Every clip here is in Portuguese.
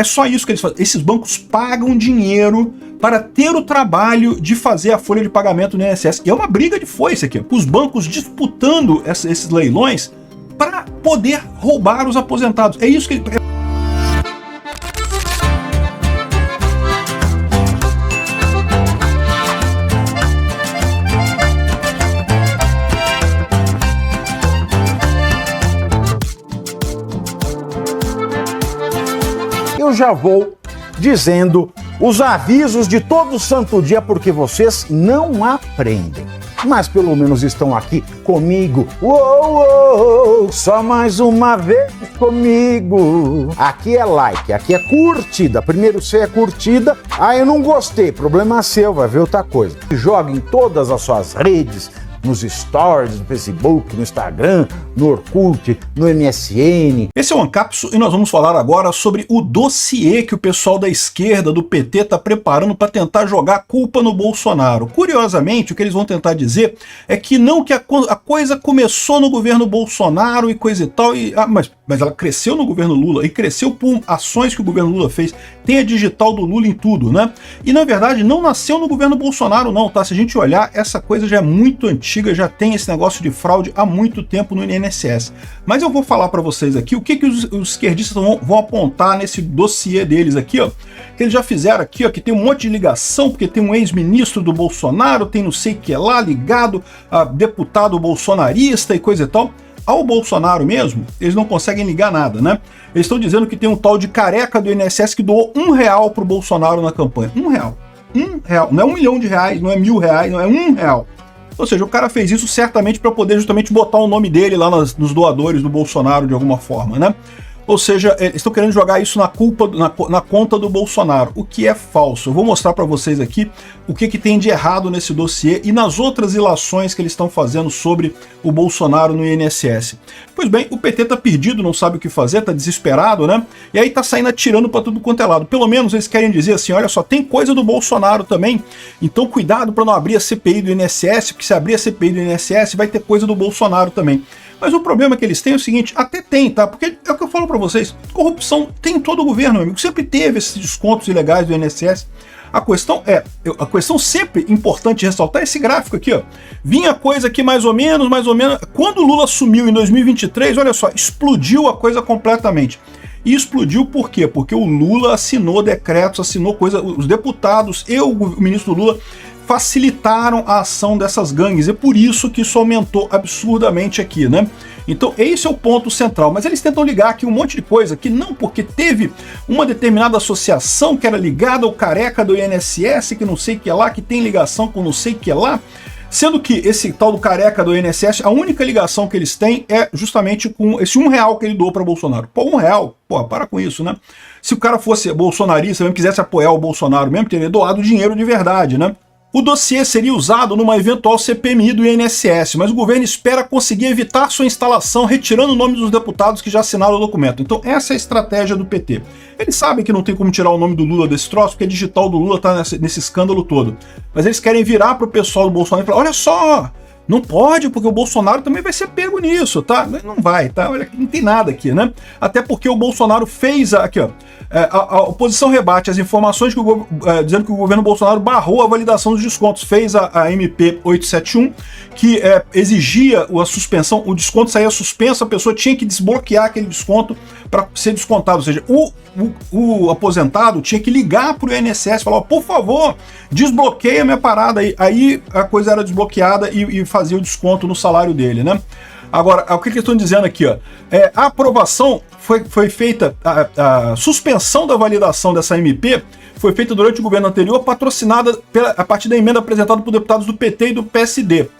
É só isso que eles fazem. Esses bancos pagam dinheiro para ter o trabalho de fazer a folha de pagamento no INSS. E é uma briga de foice aqui. Os bancos disputando esses leilões para poder roubar os aposentados. É isso que ele... Eu já vou dizendo os avisos de todo santo dia porque vocês não aprendem. Mas pelo menos estão aqui comigo. Uou, só mais uma vez comigo. Aqui é like, aqui é curtida. Primeiro você é curtida. Ah, eu não gostei. Problema seu, vai ver outra coisa. Joga em todas as suas redes, nos stories, no Facebook, no Instagram, no Orkut, no MSN. Esse é o Ancapsu e nós vamos falar agora sobre o dossiê que o pessoal da esquerda, do PT, está preparando para tentar jogar a culpa no Bolsonaro. Curiosamente, o que eles vão tentar dizer é que não, que a coisa começou no governo Bolsonaro e coisa e tal, mas ela cresceu no governo Lula e cresceu por ações que o governo Lula fez. Tem a digital do Lula em tudo, né? E na verdade não nasceu no governo Bolsonaro não, tá? Se a gente olhar, essa coisa já é muito antiga, já tem esse negócio de fraude há muito tempo no INSS. Mas eu vou falar para vocês aqui o que os esquerdistas vão apontar nesse dossiê deles aqui, ó, que eles já fizeram aqui, ó, que tem um monte de ligação, porque tem um ex-ministro do Bolsonaro, tem não sei o que lá, ligado a deputado bolsonarista e coisa e tal. Ao Bolsonaro mesmo, eles não conseguem ligar nada, né? Eles estão dizendo que tem um tal de careca do INSS que doou R$1 pro Bolsonaro na campanha. R$1. R$1. Não é R$1 milhão, não é R$1.000, não é R$1. Ou seja, o cara fez isso certamente para poder justamente botar o nome dele lá nos doadores do Bolsonaro de alguma forma, né? Ou seja, eles estão querendo jogar isso na conta do Bolsonaro, o que é falso. Eu vou mostrar para vocês aqui o que tem de errado nesse dossiê e nas outras ilações que eles estão fazendo sobre o Bolsonaro no INSS. Pois bem, o PT tá perdido, não sabe o que fazer, tá desesperado, né? E aí tá saindo atirando para tudo quanto é lado. Pelo menos eles querem dizer assim, olha só, tem coisa do Bolsonaro também, então cuidado para não abrir a CPI do INSS, porque se abrir a CPI do INSS vai ter coisa do Bolsonaro também. Mas o problema que eles têm é o seguinte, até tem, tá? Porque é o que eu falo para vocês, corrupção tem em todo o governo, meu amigo. Sempre teve esses descontos ilegais do INSS. A questão sempre importante ressaltar é esse gráfico aqui, ó. Vinha coisa aqui mais ou menos. Quando o Lula assumiu em 2023, olha só, explodiu a coisa completamente. E explodiu por quê? Porque o Lula assinou decretos, assinou coisa, os deputados e o ministro Lula facilitaram a ação dessas gangues, e por isso que isso aumentou absurdamente aqui, né? Então esse é o ponto central, mas eles tentam ligar aqui um monte de coisa, que não, porque teve uma determinada associação que era ligada ao careca do INSS, que não sei o que lá, que tem ligação com não sei o que lá, sendo que esse tal do careca do INSS, a única ligação que eles têm é justamente com esse R$1 que ele doou para Bolsonaro. Pô, R$1, pô, para com isso, né? Se o cara fosse bolsonarista, mesmo quisesse apoiar o Bolsonaro mesmo, teria doado dinheiro de verdade, né? O dossiê seria usado numa eventual CPMI do INSS, mas o governo espera conseguir evitar sua instalação retirando o nome dos deputados que já assinaram o documento. Então essa é a estratégia do PT. Eles sabem que não tem como tirar o nome do Lula desse troço, porque a digital do Lula está nesse escândalo todo. Mas eles querem virar para o pessoal do Bolsonaro e falar, olha só, não pode, porque o Bolsonaro também vai ser pego nisso, tá? Não vai, tá? Olha, não tem nada aqui, né? Até porque o Bolsonaro fez aqui, ó. A oposição rebate as informações dizendo que o governo Bolsonaro barrou a validação dos descontos. Fez a MP 871, que exigia a suspensão, o desconto saía suspenso, a pessoa tinha que desbloquear aquele desconto para ser descontado. Ou seja, o aposentado tinha que ligar para o INSS e falar, por favor, desbloqueia minha parada aí. Aí a coisa era desbloqueada e fazia o desconto no salário dele, né? Agora, o que eles estão dizendo aqui, ó? A aprovação foi feita, a suspensão da validação dessa MP foi feita durante o governo anterior, patrocinada a partir da emenda apresentada por deputados do PT e do PSB.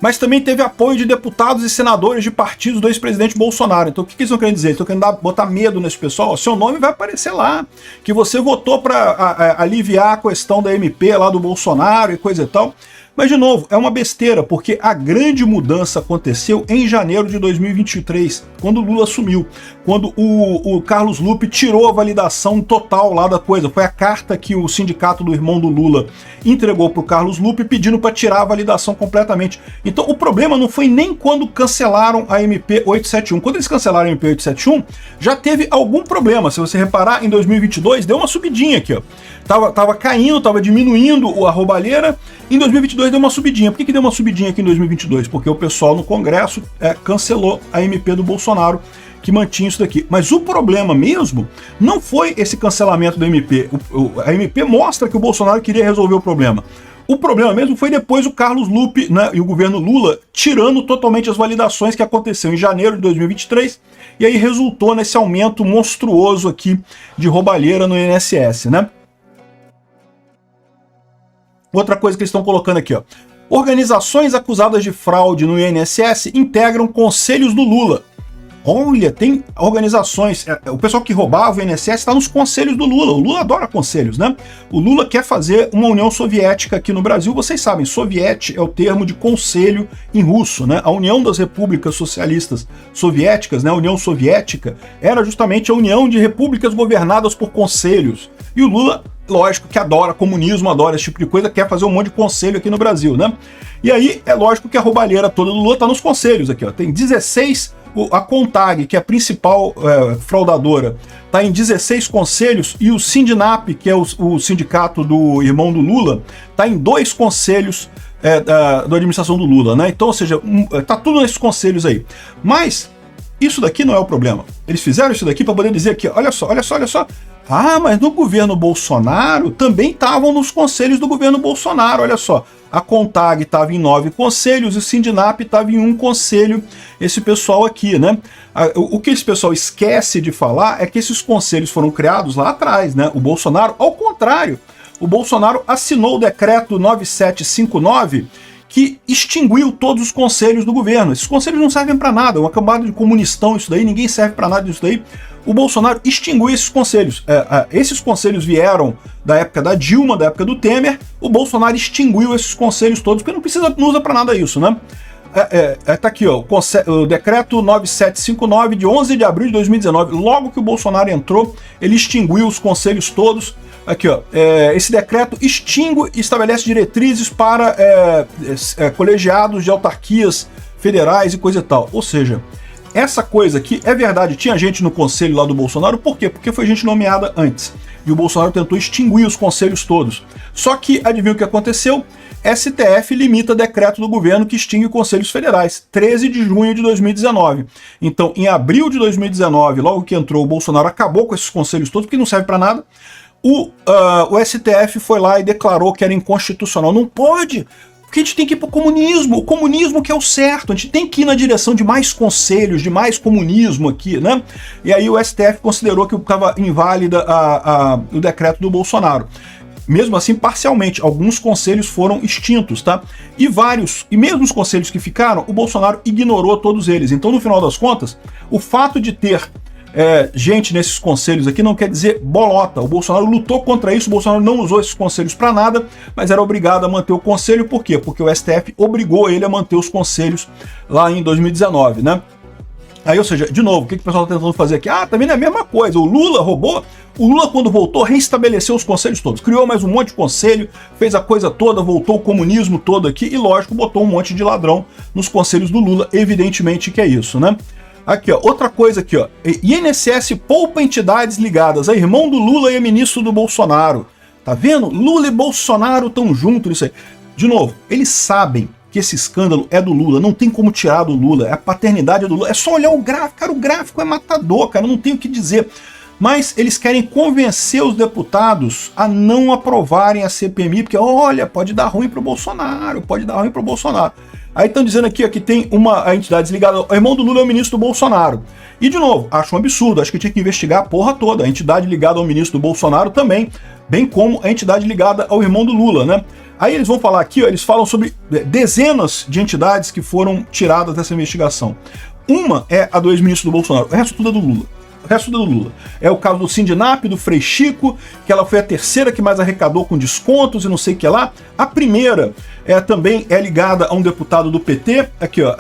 Mas também teve apoio de deputados e senadores de partidos do ex-presidente Bolsonaro. Então o que eles estão querendo dizer? Eles estão querendo botar medo nesse pessoal. O seu nome vai aparecer lá, que você votou para aliviar a questão da MP lá do Bolsonaro e coisa e tal. Mas, de novo, é uma besteira, porque a grande mudança aconteceu em janeiro de 2023, quando o Lula assumiu. quando o Carlos Lupe tirou a validação total lá da coisa. Foi a carta que o sindicato do irmão do Lula entregou para o Carlos Lupe pedindo para tirar a validação completamente. Então o problema não foi nem quando cancelaram a MP 871. Quando eles cancelaram a MP 871, já teve algum problema. Se você reparar, em 2022 deu uma subidinha aqui, ó. Tava caindo, tava diminuindo a roubalheira. Em 2022 deu uma subidinha. Por que deu uma subidinha aqui em 2022? Porque o pessoal no Congresso cancelou a MP do Bolsonaro, que mantinha isso daqui. Mas o problema mesmo não foi esse cancelamento da MP. A MP mostra que o Bolsonaro queria resolver o problema. O problema mesmo foi depois o Carlos Lupe, né, e o governo Lula tirando totalmente as validações, que aconteceu em janeiro de 2023, e aí resultou nesse aumento monstruoso aqui de roubalheira no INSS, né? Outra coisa que eles estão colocando aqui, ó. Organizações acusadas de fraude no INSS integram conselhos do Lula. Olha, tem organizações, o pessoal que roubava o INSS está nos conselhos do Lula. O Lula adora conselhos, né? O Lula quer fazer uma União Soviética aqui no Brasil. Vocês sabem, soviet é o termo de conselho em russo, né? A União das Repúblicas Socialistas Soviéticas, né? A União Soviética, era justamente a união de repúblicas governadas por conselhos. E o Lula, lógico que adora comunismo, adora esse tipo de coisa, quer fazer um monte de conselho aqui no Brasil, né? E aí, é lógico que a roubalheira toda do Lula está nos conselhos aqui, ó. Tem 16... A CONTAG, que é a principal fraudadora, está em 16 conselhos, e o Sindinap, que é o sindicato do irmão do Lula, está em 2 conselhos da administração do Lula, né? Então, ou seja, tá tudo nesses conselhos aí. Mas isso daqui não é o problema. Eles fizeram isso daqui para poder dizer aqui, olha só, olha só, olha só. Ah, mas no governo Bolsonaro também estavam nos conselhos do governo Bolsonaro, olha só. A CONTAG estava em 9 conselhos e o Sindinap estava em 1 conselho, esse pessoal aqui, né? O que esse pessoal esquece de falar é que esses conselhos foram criados lá atrás, né? O Bolsonaro, ao contrário, o Bolsonaro assinou o decreto 9759, que extinguiu todos os conselhos do governo. Esses conselhos não servem para nada, é uma camada de comunistão isso daí, ninguém serve para nada disso daí. O Bolsonaro extinguiu esses conselhos. Esses conselhos vieram da época da Dilma, da época do Temer. O Bolsonaro extinguiu esses conselhos todos, porque não usa para nada isso, né? Tá aqui, ó, o decreto 9759 de 11 de abril de 2019. Logo que o Bolsonaro entrou, ele extinguiu os conselhos todos. Aqui, ó, esse decreto extingue e estabelece diretrizes para colegiados de autarquias federais e coisa e tal. Ou seja, essa coisa aqui é verdade, tinha gente no conselho lá do Bolsonaro, por quê? Porque foi gente nomeada antes. E o Bolsonaro tentou extinguir os conselhos todos. Só que, adivinha o que aconteceu? STF limita decreto do governo que extingue conselhos federais, 13 de junho de 2019. Então, em abril de 2019, logo que entrou, o Bolsonaro acabou com esses conselhos todos, porque não serve para nada. O STF foi lá e declarou que era inconstitucional. Não pode! Porque a gente tem que ir para o comunismo que é o certo, a gente tem que ir na direção de mais conselhos, de mais comunismo aqui, né? E aí o STF considerou que estava inválida o decreto do Bolsonaro. Mesmo assim, parcialmente, alguns conselhos foram extintos, tá? E mesmo os conselhos que ficaram, o Bolsonaro ignorou todos eles. Então, no final das contas, o fato de ter gente nesses conselhos aqui não quer dizer bolota. O Bolsonaro lutou contra isso, o Bolsonaro não usou esses conselhos para nada, mas era obrigado a manter o conselho. Por quê? Porque o STF obrigou ele a manter os conselhos lá em 2019, né? Aí, ou seja, de novo, o que o pessoal está tentando fazer aqui? Ah, também não é a mesma coisa. O Lula roubou. O Lula, quando voltou, reestabeleceu os conselhos todos. Criou mais um monte de conselho, fez a coisa toda, voltou o comunismo todo aqui e, lógico, botou um monte de ladrão nos conselhos do Lula. Evidentemente que é isso, né? Aqui, ó, outra coisa aqui, ó. INSS poupa entidades ligadas a irmão do Lula e a ministro do Bolsonaro. Tá vendo? Lula e Bolsonaro estão juntos nisso aí. De novo, eles sabem que esse escândalo é do Lula, não tem como tirar do Lula, é a paternidade do Lula. É só olhar o gráfico, cara, o gráfico é matador, cara, não tem o que dizer. Mas eles querem convencer os deputados a não aprovarem a CPMI, porque, olha, pode dar ruim pro Bolsonaro, pode dar ruim pro Bolsonaro. Aí estão dizendo aqui ó, que tem uma entidade ligada, o irmão do Lula é o ministro do Bolsonaro. E, de novo, acho um absurdo, acho que tinha que investigar a porra toda, a entidade ligada ao ministro do Bolsonaro também, bem como a entidade ligada ao irmão do Lula, né? Aí eles vão falar aqui, ó, eles falam sobre dezenas de entidades que foram tiradas dessa investigação. Uma é a do ex-ministro do Bolsonaro, o resto tudo é do Lula. resto do Lula. É o caso do Sindinap, do Frei Chico, que ela foi a terceira que mais arrecadou com descontos e não sei o que lá. A primeira também é ligada a um deputado do PT. Aqui, ó.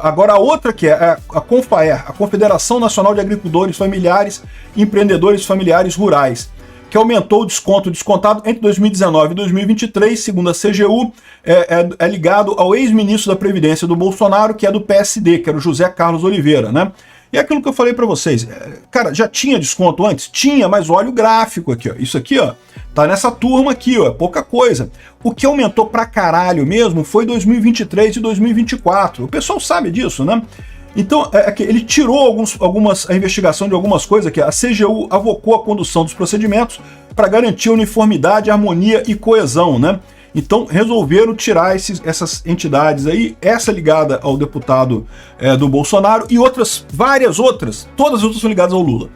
Agora a outra que é a Confaer, a Confederação Nacional de Agricultores Familiares e Empreendedores Familiares Rurais, que aumentou o desconto descontado entre 2019 e 2023, segundo a CGU, é ligado ao ex-ministro da Previdência do Bolsonaro, que é do PSD, que era o José Carlos Oliveira, né? E é aquilo que eu falei para vocês, cara, já tinha desconto antes? Tinha, mas olha o gráfico aqui, ó. Isso aqui, ó, tá nessa turma aqui, ó, é pouca coisa. O que aumentou pra caralho mesmo foi 2023 e 2024. O pessoal sabe disso, né? Então, ele tirou a investigação de algumas coisas que a CGU avocou a condução dos procedimentos para garantir uniformidade, harmonia e coesão, né? Então, resolveram tirar essas entidades aí, essa ligada ao deputado do Bolsonaro e várias outras, todas as outras são ligadas ao Lula.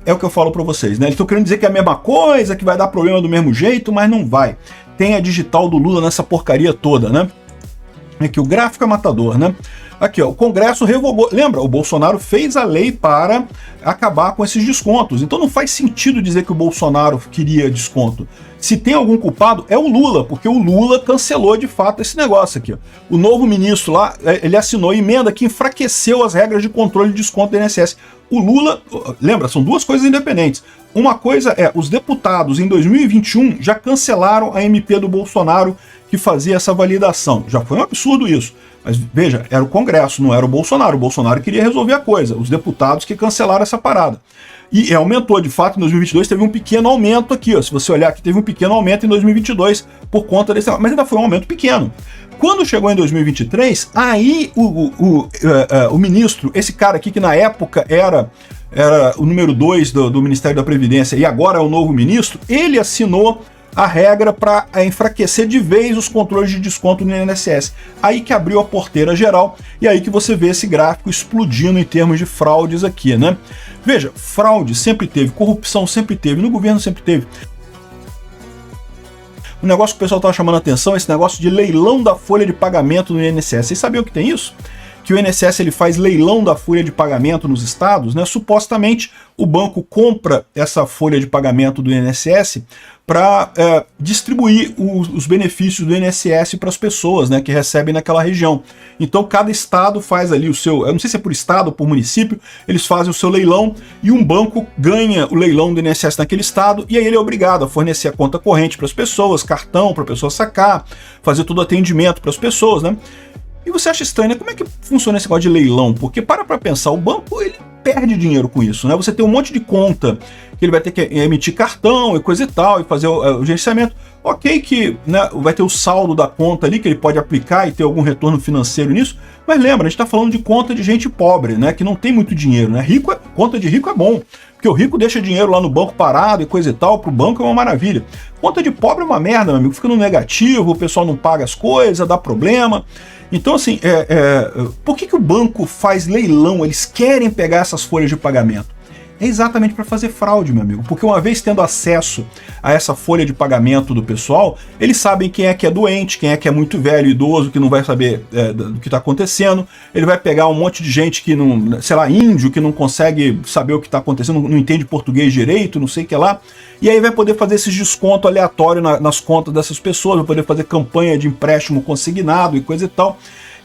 É o que eu falo para vocês, né? Eles estão querendo dizer que é a mesma coisa, que vai dar problema do mesmo jeito, mas não vai. Tem a digital do Lula nessa porcaria toda, né? Aqui, o gráfico é matador, né? Aqui, ó, o Congresso revogou. Lembra, o Bolsonaro fez a lei para acabar com esses descontos. Então não faz sentido dizer que o Bolsonaro queria desconto. Se tem algum culpado, é o Lula, porque o Lula cancelou de fato esse negócio aqui. Ó. O novo ministro lá, ele assinou emenda que enfraqueceu as regras de controle de desconto do INSS. O Lula, lembra, são duas coisas independentes. Uma coisa é, os deputados em 2021 já cancelaram a MP do Bolsonaro que fazia essa validação. Já foi um absurdo isso. Mas veja, era o Congresso, não era o Bolsonaro. O Bolsonaro queria resolver a coisa. Os deputados que cancelaram essa parada. E aumentou, de fato, em 2022 teve um pequeno aumento aqui. Ó. Se você olhar aqui, teve um pequeno aumento em 2022 por conta desse... Mas ainda foi um aumento pequeno. Quando chegou em 2023, aí o ministro, esse cara aqui que na época era o número 2 do Ministério da Previdência e agora é o novo ministro, ele assinou a regra para enfraquecer de vez os controles de desconto no INSS. Aí que abriu a porteira geral e aí que você vê esse gráfico explodindo em termos de fraudes aqui, né? Veja, fraude sempre teve, corrupção sempre teve, no governo sempre teve. O negócio que o pessoal estava chamando a atenção é esse negócio de leilão da folha de pagamento no INSS. Vocês sabiam que tem isso? Que o INSS ele faz leilão da folha de pagamento nos estados, né? Supostamente o banco compra essa folha de pagamento do INSS para distribuir os benefícios do INSS para as pessoas, né, que recebem naquela região. Então cada estado faz ali o seu, eu não sei se é por estado ou por município, eles fazem o seu leilão e um banco ganha o leilão do INSS naquele estado e aí ele é obrigado a fornecer a conta corrente para as pessoas, cartão para a pessoa sacar, fazer todo o atendimento para as pessoas, né? E você acha estranho, né? Como é que funciona esse negócio de leilão? Porque para pensar, o banco ele perde dinheiro com isso, né? Você tem um monte de conta que ele vai ter que emitir cartão e coisa e tal, e fazer o gerenciamento. Ok que, né, vai ter o saldo da conta ali, que ele pode aplicar e ter algum retorno financeiro nisso, mas lembra, a gente está falando de conta de gente pobre, né? Que não tem muito dinheiro, né? Conta de rico é bom, porque o rico deixa dinheiro lá no banco parado e coisa e tal, para o banco é uma maravilha. Conta de pobre é uma merda, meu amigo, fica no negativo, o pessoal não paga as coisas, dá problema. Então, assim, por que o banco faz leilão? Eles querem pegar essas folhas de pagamento. É exatamente para fazer fraude, meu amigo. Porque uma vez tendo acesso a essa folha de pagamento do pessoal, eles sabem quem é que é doente, quem é que é muito velho, idoso, que não vai saber do que está acontecendo. Ele vai pegar um monte de gente que não, sei lá, índio, que não consegue saber o que está acontecendo, não entende português direito, não sei o que lá. E aí vai poder fazer esses descontos aleatórios nas contas dessas pessoas, vai poder fazer campanha de empréstimo consignado e coisa e tal.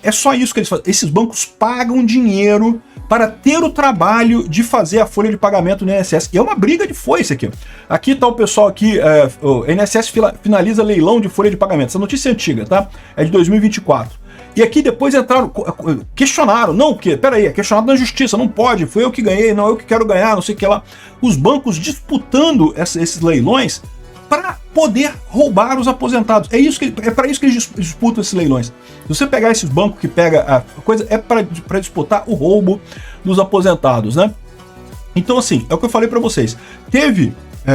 É só isso que eles fazem. Esses bancos pagam dinheiro para ter o trabalho de fazer a folha de pagamento no INSS. E é uma briga de foice aqui. Aqui está o pessoal aqui, o INSS finaliza leilão de folha de pagamento. Essa notícia é antiga, tá? É de 2024. E aqui depois entraram, questionaram, não, porque, peraí, é questionado na justiça, não pode, foi eu que ganhei, não, eu que quero ganhar, não sei o que lá. Os bancos disputando esses leilões para poder roubar os aposentados. É para isso que eles disputam esses leilões. Se você pegar esses bancos que pega a coisa, é para disputar o roubo dos aposentados, né? Então, assim, é o que eu falei para vocês. Teve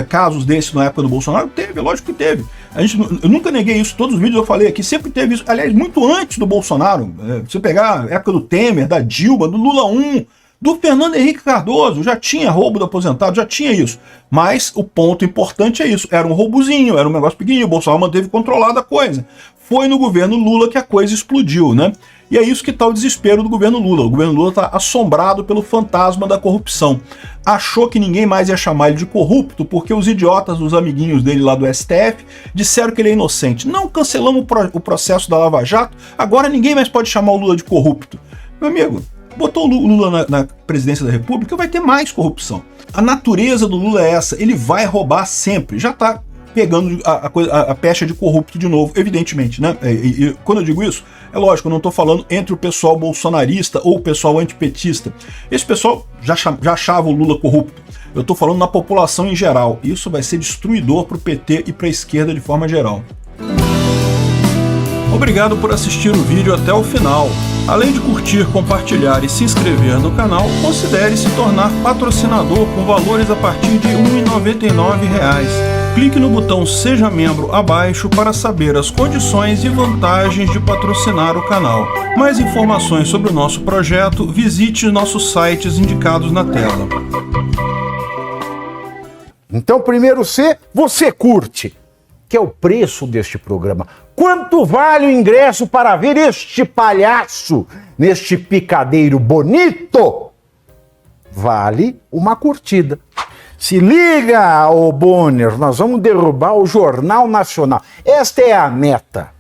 casos desses na época do Bolsonaro? Teve, lógico que teve. Eu nunca neguei isso, todos os vídeos eu falei aqui, sempre teve isso. Aliás, muito antes do Bolsonaro, você pegar a época do Temer, da Dilma, do Lula 1, do Fernando Henrique Cardoso, já tinha roubo do aposentado, já tinha isso. Mas o ponto importante é isso, era um roubozinho, era um negócio pequenininho, o Bolsonaro manteve controlada a coisa. Foi no governo Lula que a coisa explodiu, né? E é isso que está o desespero do governo Lula. O governo Lula está assombrado pelo fantasma da corrupção. Achou que ninguém mais ia chamar ele de corrupto porque os idiotas, os amiguinhos dele lá do STF, disseram que ele é inocente. Não, cancelamos o processo da Lava Jato, agora ninguém mais pode chamar o Lula de corrupto. Meu amigo, botou o Lula na presidência da República, vai ter mais corrupção. A natureza do Lula é essa, ele vai roubar sempre. Já está pegando a pecha de corrupto de novo, evidentemente, né? E quando eu digo isso, é lógico, eu não estou falando entre o pessoal bolsonarista ou o pessoal antipetista. Esse pessoal já achava o Lula corrupto. Eu estou falando na população em geral. Isso vai ser destruidor para o PT e para a esquerda de forma geral. Obrigado por assistir o vídeo até o final. Além de curtir, compartilhar e se inscrever no canal, considere se tornar patrocinador com valores a partir de R$ 1,99. Clique no botão Seja Membro abaixo para saber as condições e vantagens de patrocinar o canal. Mais informações sobre o nosso projeto, visite nossos sites indicados na tela. Então, primeiro C, você curte, que é o preço deste programa. Quanto vale o ingresso para ver este palhaço neste picadeiro bonito? Vale uma curtida. Se liga, ô Bonner, nós vamos derrubar o Jornal Nacional. Esta é a meta.